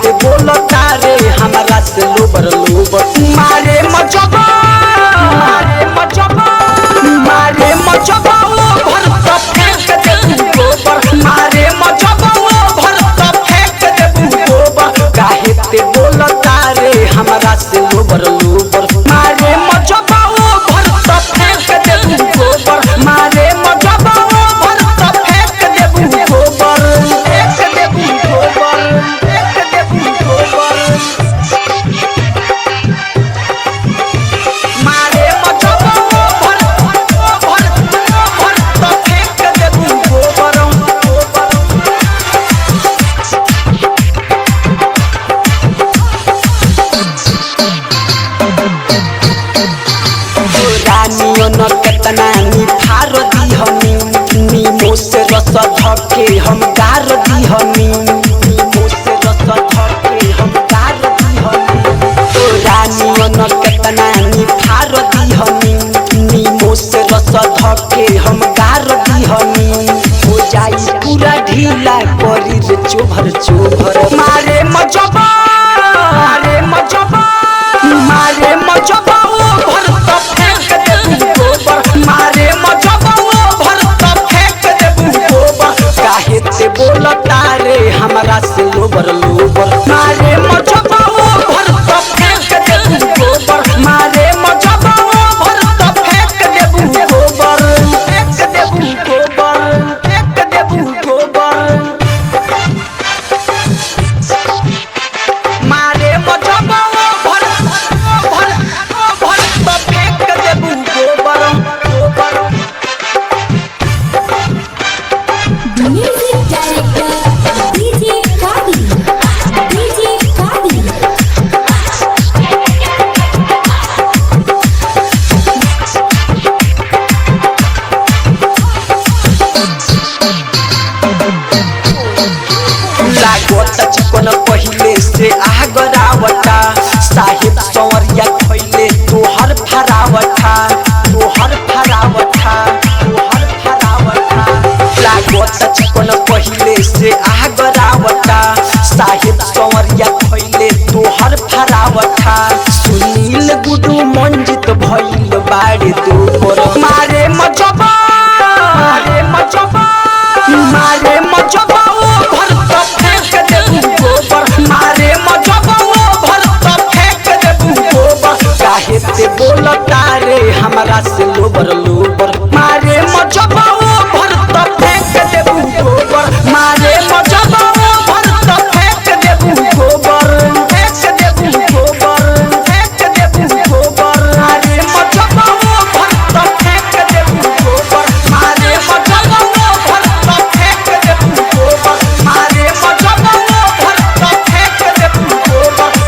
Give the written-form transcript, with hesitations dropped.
ते बोलता रे हमरा से लोबर लोबर मारे मजबा मारे मजबा वो भरत फेंक दे गोबर मारे मजबा वो भरत फेंक दे गोबर काहे ते बोलता रे हमरा से लोबर लोबर मारे मजबा वो भरत फेंक दे गोबर मारे मजबा वो भरत फेंक दे गोबर फेंक दे गोबर फेंक दे गोबर मारे मजबा वो भरत फेंक दे गोबर रानियों न केतना निखार दीहनी नीमो से रस धके हम गार दीहनी नीमो से रस धके हम गार दीहनी रानियों न केतना निखार दीहनी नीमो से रस धके हम गार दीहनी हो जाई पूरा ढीला करी रे चोभर चोभर मारे मजबा मारे मजबा मारे मजबा वो भरत फेंक दे गोबर मारे मजबा वो भरत फेंक दे गोबर काहे ते बोलता रे हमरा से लोबर लोबर मारे मजबा वो भरत फेंक दे गोबर मारे मजबा वो भरत फेंक दे गोबर फेंक दे गोबर फेंक दे गोबर मारे मजबा वो भरत फेंक दे गोबर म्यूजिक डायरेक्टर डीजे कादी लागत चिकन पहिले से आगरावटा साहिब सवरिया खइले तोहर फरावटा तोहर फरावटा तोहर फरावटा लागत चिकन पहिले से आगरावटा साहिब सवरिया खइले तोहर फरावटा सुनील गुडू मंजित भइल बाड़े दोपर मारे मजबा मारे मजबा मारे